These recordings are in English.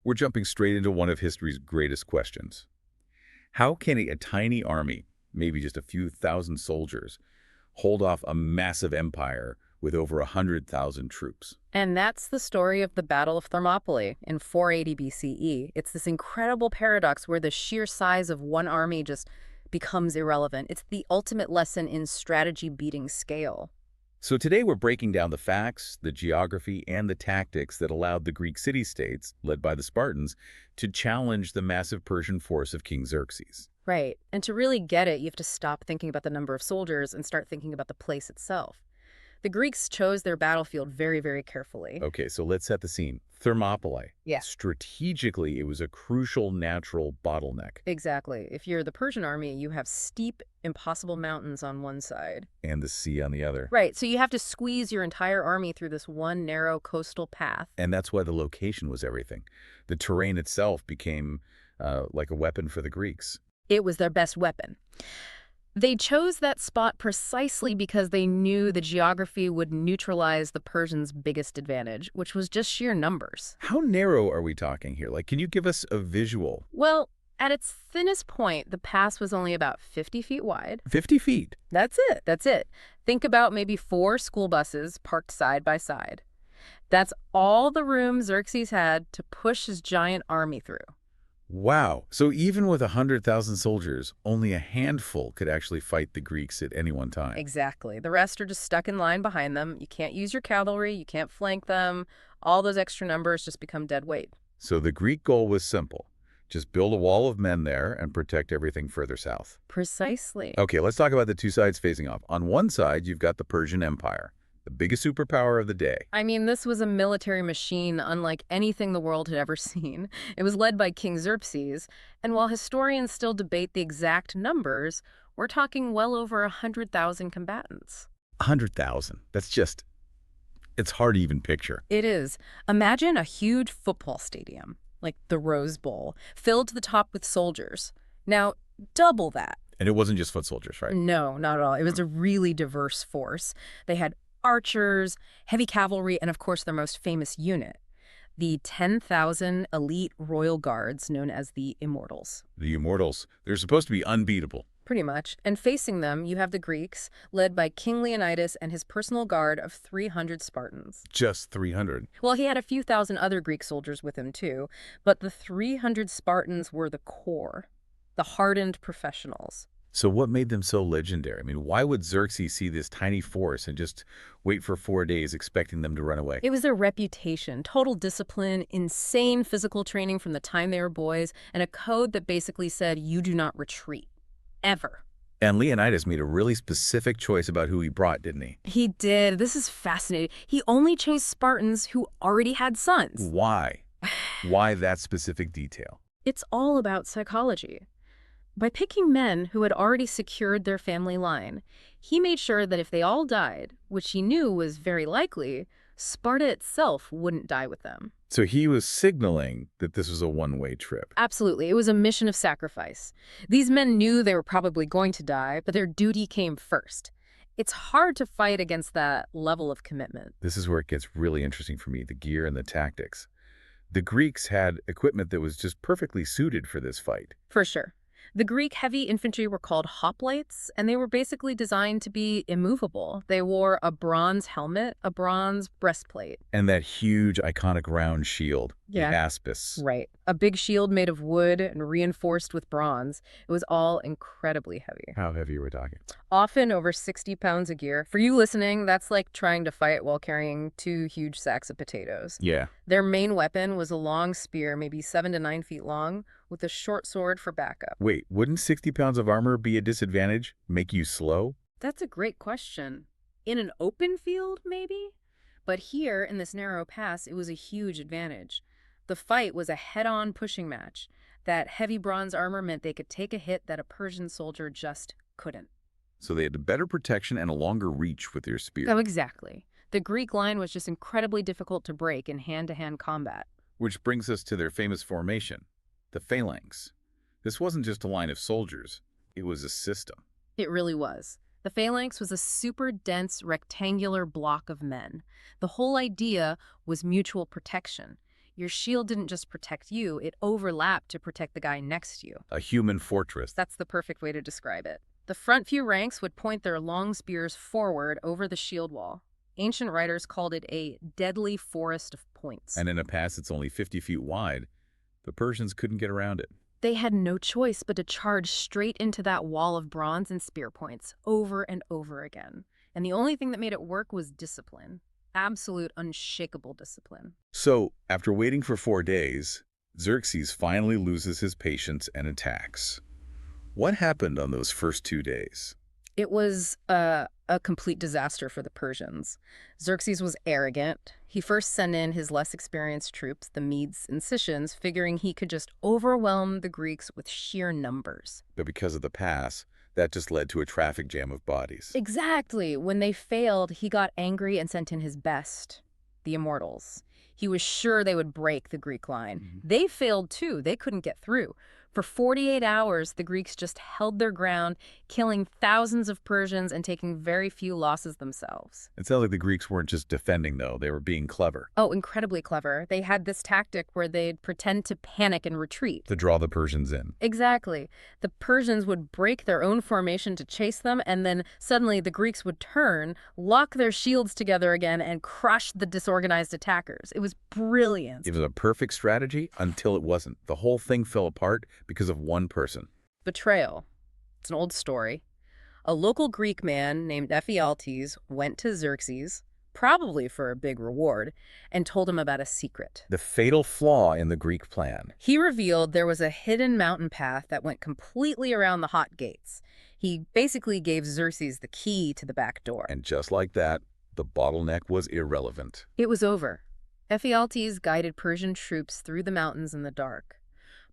We're jumping straight into one of history's greatest questions. How can a tiny army, maybe just a few thousand soldiers, hold off a massive empire with over 100,000 troops? And that's the story of the Battle of Thermopylae in 480 BCE. It's this incredible paradox where the sheer size of one army just becomes irrelevant. It's the ultimate lesson in strategy beating scale. So today we're breaking down the facts, the geography, and the tactics that allowed the Greek city-states, led by the Spartans, to challenge the massive Persian force of King Xerxes. Right. And to really get it, you have to stop thinking about the number of soldiers and start thinking about the place itself. The Greeks chose their battlefield very, very carefully. Okay, so let's set the scene. Thermopylae. Yeah. Strategically, it was a crucial natural bottleneck. Exactly. If you're the Persian army, you have steep, impossible mountains on one side. And the sea on the other. Right, so you have to squeeze your entire army through this one narrow coastal path. And that's why the location was everything. The terrain itself became like a weapon for the Greeks. It was their best weapon. They chose that spot precisely because they knew the geography would neutralize the Persians' biggest advantage, which was just sheer numbers. How narrow are we talking here? Like, can you give us a visual? Well, at its thinnest point, the pass was only about 50 feet wide. 50 feet? That's it. Think about maybe 4 school buses parked side by side. That's all the room Xerxes had to push his giant army through. Wow. So even with 100,000 soldiers, only a handful could actually fight the Greeks at any one time. Exactly. The rest are just stuck in line behind them. You can't use your cavalry. You can't flank them. All those extra numbers just become dead weight. So the Greek goal was simple. Just build a wall of men there and protect everything further south. Precisely. Okay, let's talk about the two sides facing off. On one side, you've got the Persian Empire, the biggest superpower of the day. I mean, this was a military machine unlike anything the world had ever seen. It was led by King Xerxes, and while historians still debate the exact numbers, we're talking well over 100,000 combatants. 100,000. That's just, it's hard to even picture. It is. Imagine a huge football stadium, like the Rose Bowl, filled to the top with soldiers. Now, double that. And it wasn't just foot soldiers, right? No, not at all. It was a really diverse force. They had archers, heavy cavalry, and of course their most famous unit, the 10,000 elite royal guards known as the Immortals. The Immortals. They're supposed to be unbeatable. Pretty much. And facing them, you have the Greeks, led by King Leonidas and his personal guard of 300 Spartans. Just 300. Well, he had a few thousand other Greek soldiers with him too, but the 300 Spartans were the core, the hardened professionals. So what made them so legendary? I mean, why would Xerxes see this tiny force and just wait for 4 days expecting them to run away? It was their reputation, total discipline, insane physical training from the time they were boys, and a code that basically said, you do not retreat. Ever. And Leonidas made a really specific choice about who he brought, didn't he? He did. This is fascinating. He only chose Spartans who already had sons. Why? Why that specific detail? It's all about psychology. By picking men who had already secured their family line, he made sure that if they all died, which he knew was very likely, Sparta itself wouldn't die with them. So he was signaling that this was a one-way trip. Absolutely. It was a mission of sacrifice. These men knew they were probably going to die, but their duty came first. It's hard to fight against that level of commitment. This is where it gets really interesting for me, the gear and the tactics. The Greeks had equipment that was just perfectly suited for this fight. For sure. The Greek heavy infantry were called hoplites, and they were basically designed to be immovable. They wore a bronze helmet, a bronze breastplate. And that huge, iconic round shield, Yeah. the aspis. Right. A big shield made of wood and reinforced with bronze. It was all incredibly heavy. How heavy are we talking? Often over 60 pounds a gear. For you listening, that's like trying to fight while carrying 2 huge sacks of potatoes. Yeah. Their main weapon was a long spear, maybe 7 to 9 feet long, with a short sword for backup. Wait, wouldn't 60 pounds of armor be a disadvantage? Make you slow? That's a great question. In an open field, maybe? But here, in this narrow pass, it was a huge advantage. The fight was a head-on pushing match. That heavy bronze armor meant they could take a hit that a Persian soldier just couldn't. So they had better protection and a longer reach with their spear. Oh, exactly. The Greek line was just incredibly difficult to break in hand-to-hand combat. Which brings us to their famous formation, the phalanx. This wasn't just a line of soldiers, it was a system. It really was. The phalanx was a super dense rectangular block of men. The whole idea was mutual protection. Your shield didn't just protect you, it overlapped to protect the guy next to you. A human fortress. That's the perfect way to describe it. The front few ranks would point their long spears forward over the shield wall. Ancient writers called it a deadly forest of points. And in a pass that's only 50 feet wide, the Persians couldn't get around it. They had no choice but to charge straight into that wall of bronze and spear points over and over again. And the only thing that made it work was discipline. Absolute, unshakable discipline. So, after waiting for 4 days, Xerxes finally loses his patience and attacks. What happened on those first 2 days? It was a complete disaster for the Persians. Xerxes was arrogant. He first sent in his less experienced troops, the Medes and Scythians, figuring he could just overwhelm the Greeks with sheer numbers. But because of the pass, that just led to a traffic jam of bodies. Exactly. When they failed, he got angry and sent in his best, the Immortals. He was sure they would break the Greek line. They failed too. They couldn't get through. For 48 hours, the Greeks just held their ground, killing thousands of Persians and taking very few losses themselves. It sounds like the Greeks weren't just defending, though. They were being clever. Oh, incredibly clever. They had this tactic where they'd pretend to panic and retreat. To draw the Persians in. Exactly. The Persians would break their own formation to chase them, and then suddenly the Greeks would turn, lock their shields together again, and crush the disorganized attackers. It was brilliant. It was a perfect strategy until it wasn't. The whole thing fell apart because of one person. Betrayal. It's an old story. A local Greek man named Ephialtes went to Xerxes, probably for a big reward, and told him about a secret. The fatal flaw in the Greek plan. He revealed there was a hidden mountain path that went completely around the hot gates. He basically gave Xerxes the key to the back door. And just like that, the bottleneck was irrelevant. It was over. Ephialtes guided Persian troops through the mountains in the dark.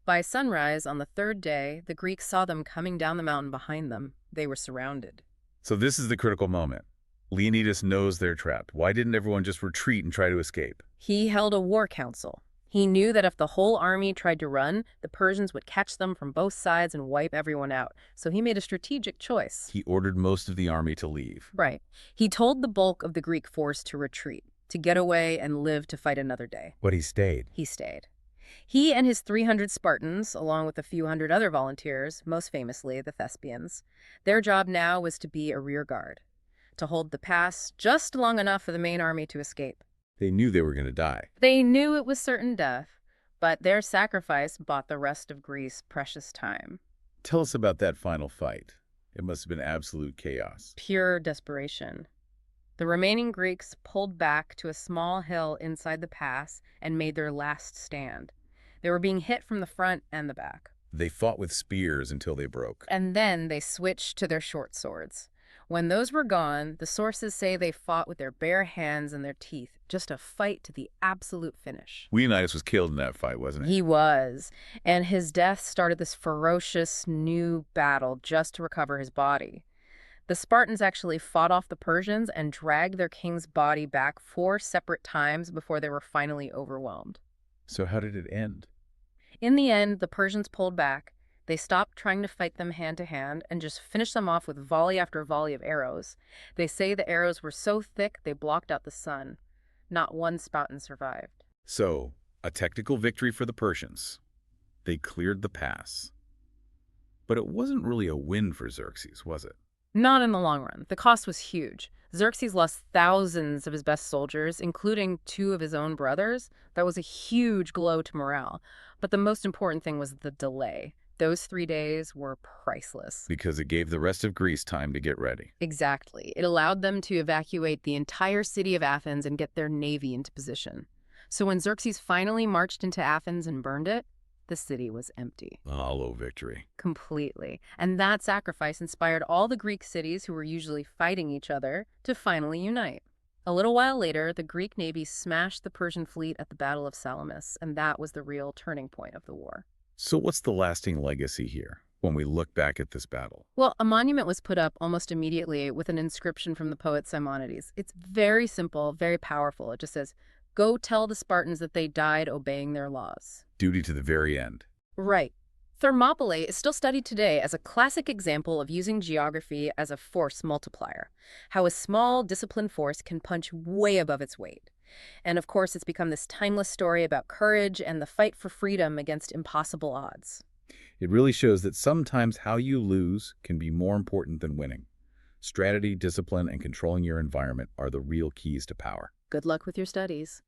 By sunrise on the third day, the Greeks saw them coming down the mountain behind them. They were surrounded. So this is the critical moment. Leonidas knows they're trapped. Why didn't everyone just retreat and try to escape? He held a war council. He knew that if the whole army tried to run, the Persians would catch them from both sides and wipe everyone out. So he made a strategic choice. He ordered most of the army to leave. Right. He told the bulk of the Greek force to retreat, to get away and live to fight another day. But he stayed. He stayed. He and his 300 Spartans, along with a few hundred other volunteers, most famously the Thespians, their job now was to be a rear guard, to hold the pass just long enough for the main army to escape. They knew they were going to die. They knew it was certain death, but their sacrifice bought the rest of Greece precious time. Tell us about that final fight. It must have been absolute chaos. Pure desperation. The remaining Greeks pulled back to a small hill inside the pass and made their last stand. They were being hit from the front and the back. They fought with spears until they broke. And then they switched to their short swords. When those were gone, the sources say they fought with their bare hands and their teeth, just a fight to the absolute finish. Leonidas was killed in that fight, wasn't he? He was. And his death started this ferocious new battle just to recover his body. The Spartans actually fought off the Persians and dragged their king's body back 4 separate times before they were finally overwhelmed. So how did it end? In the end, the Persians pulled back. They stopped trying to fight them hand to hand and just finished them off with volley after volley of arrows. They say the arrows were so thick they blocked out the sun. Not one Spartan survived. So, a technical victory for the Persians. They cleared the pass. But it wasn't really a win for Xerxes, was it? Not in the long run. The cost was huge. Xerxes lost thousands of his best soldiers, including 2 of his own brothers. That was a huge blow to morale. But the most important thing was the delay. Those 3 days were priceless. Because it gave the rest of Greece time to get ready. Exactly. It allowed them to evacuate the entire city of Athens and get their navy into position. So when Xerxes finally marched into Athens and burned it, the city was empty. A hollow victory. Completely. And that sacrifice inspired all the Greek cities who were usually fighting each other to finally unite. A little while later, the Greek navy smashed the Persian fleet at the Battle of Salamis, and that was the real turning point of the war. So what's the lasting legacy here when we look back at this battle? Well, a monument was put up almost immediately with an inscription from the poet Simonides. It's very simple, very powerful. It just says, "Go tell the Spartans that they died obeying their laws." Duty to the very end. Right. Thermopylae is still studied today as a classic example of using geography as a force multiplier, how a small, disciplined force can punch way above its weight. And of course, it's become this timeless story about courage and the fight for freedom against impossible odds. It really shows that sometimes how you lose can be more important than winning. Strategy, discipline, and controlling your environment are the real keys to power. Good luck with your studies.